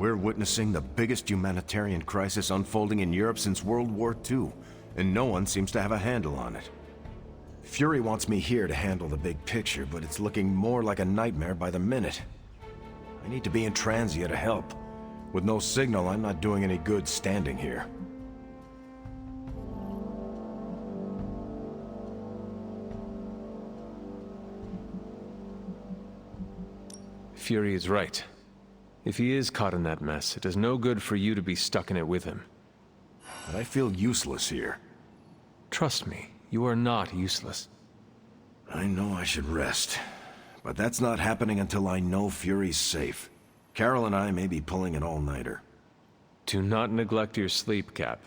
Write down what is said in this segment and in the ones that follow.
We're witnessing the biggest humanitarian crisis unfolding in Europe since World War II, and no one seems to have a handle on it. Fury wants me here to handle the big picture, but it's looking more like a nightmare by the minute. I need to be in Transia to help. With no signal, I'm not doing any good standing here. Fury is right. If he is caught in that mess, it is no good for you to be stuck in it with him. But I feel useless here. Trust me, you are not useless. I know I should rest, but that's not happening until I know Fury's safe. Carol and I may be pulling an all-nighter. Do not neglect your sleep, Cap.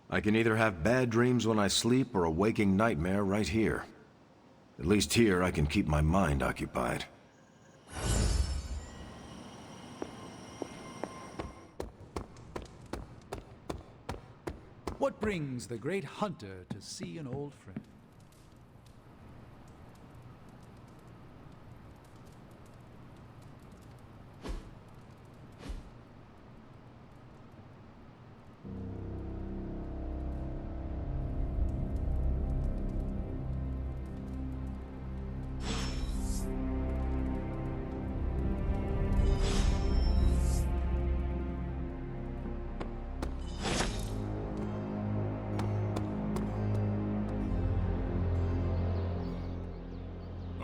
I can either have bad dreams when I sleep or a waking nightmare right here. At least here I can keep my mind occupied. What brings the great hunter to see an old friend?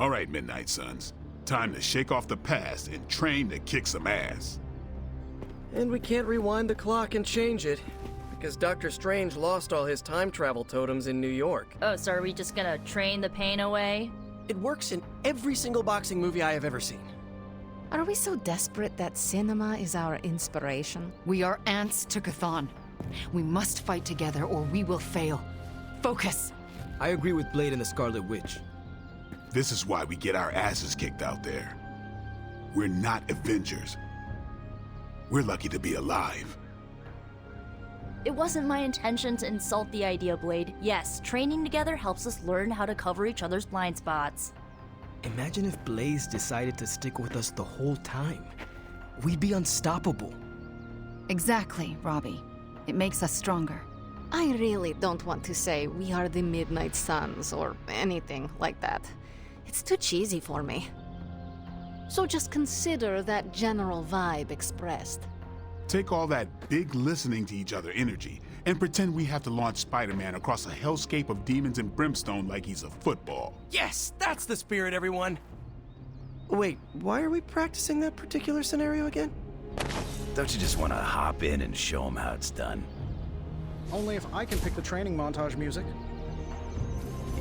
All right, Midnight Suns. Time to shake off the past and train to kick some ass. And we can't rewind the clock and change it, because Dr. Strange lost all his time travel totems in New York. Oh, so are we just gonna train the pain away? It works in every single boxing movie I have ever seen. Are we so desperate that cinema is our inspiration? We are ants to Chthon. We must fight together or we will fail. Focus! I agree with Blade and the Scarlet Witch. This is why we get our asses kicked out there. We're not Avengers. We're lucky to be alive. It wasn't my intention to insult the idea, Blade. Yes, training together helps us learn how to cover each other's blind spots. Imagine if Blaze decided to stick with us the whole time. We'd be unstoppable. Exactly, Robbie. It makes us stronger. I really don't want to say we are the Midnight Suns or anything like that. It's too cheesy for me. So just consider that general vibe expressed. Take all that big listening to each other energy and pretend we have to launch Spider-Man across a hellscape of demons and brimstone like he's a football. Yes, that's the spirit, everyone! Wait, why are we practicing that particular scenario again? Don't you just want to hop in and show them how it's done? Only if I can pick the training montage music.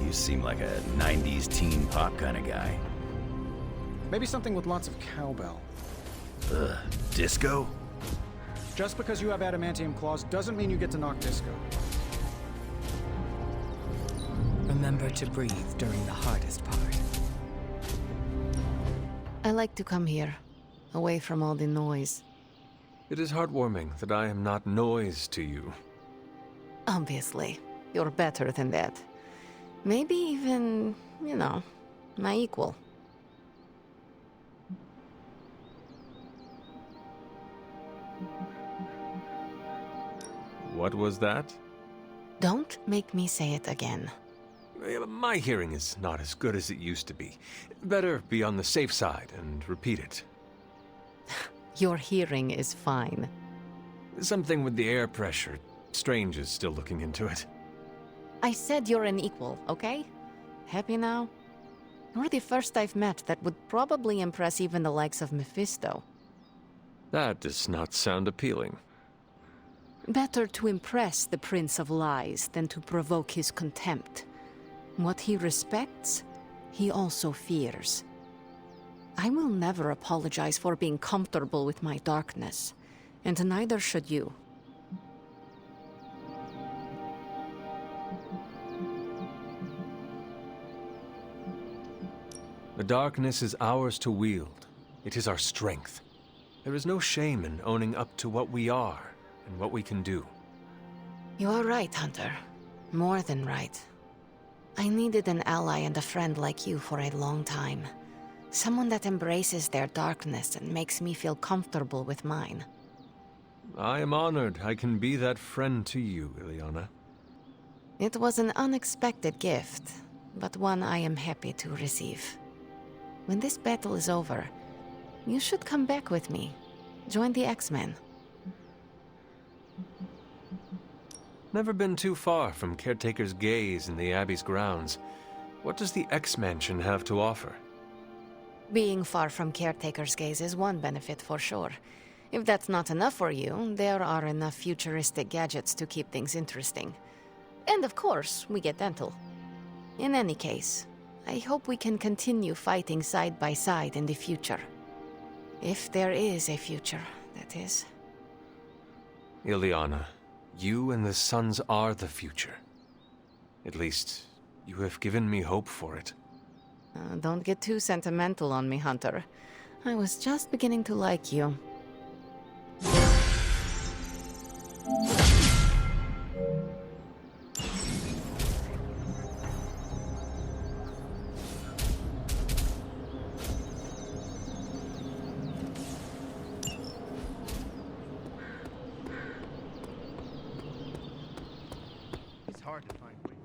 You seem like a 90s teen pop kind of guy. Maybe something with lots of cowbell. Ugh, disco? Just because you have adamantium claws doesn't mean you get to knock disco. Remember to breathe during the hardest part. I like to come here, away from all the noise. It is heartwarming that I am not noise to you. Obviously, you're better than that. Maybe even, my equal. What was that? Don't make me say it again. My hearing is not as good as it used to be. Better be on the safe side and repeat it. Your hearing is fine. Something with the air pressure. Strange is still looking into it. I said you're an equal, okay? Happy now? You're the first I've met that would probably impress even the likes of Mephisto. That does not sound appealing. Better to impress the Prince of Lies than to provoke his contempt. What he respects, he also fears. I will never apologize for being comfortable with my darkness, and neither should you. The darkness is ours to wield. It is our strength. There is no shame in owning up to what we are and what we can do. You are right, Hunter. More than right. I needed an ally and a friend like you for a long time. Someone that embraces their darkness and makes me feel comfortable with mine. I am honored I can be that friend to you, Ileana. It was an unexpected gift, but one I am happy to receive. When this battle is over, you should come back with me. Join the X-Men. Never been too far from Caretaker's gaze in the Abbey's grounds. What does the X-Mansion have to offer? Being far from Caretaker's gaze is one benefit for sure. If that's not enough for you, there are enough futuristic gadgets to keep things interesting. And of course, we get dental. In any case, I hope we can continue fighting side by side in the future. If there is a future, that is. Ileana, you and the Sons are the future. At least, you have given me hope for it. Don't get too sentimental on me, Hunter. I was just beginning to like you. It's hard to find ways.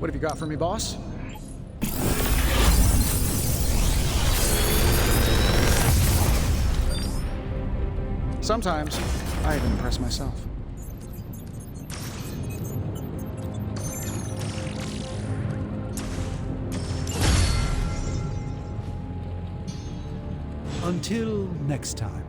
What have you got for me, boss? Sometimes, I even impress myself. Until next time.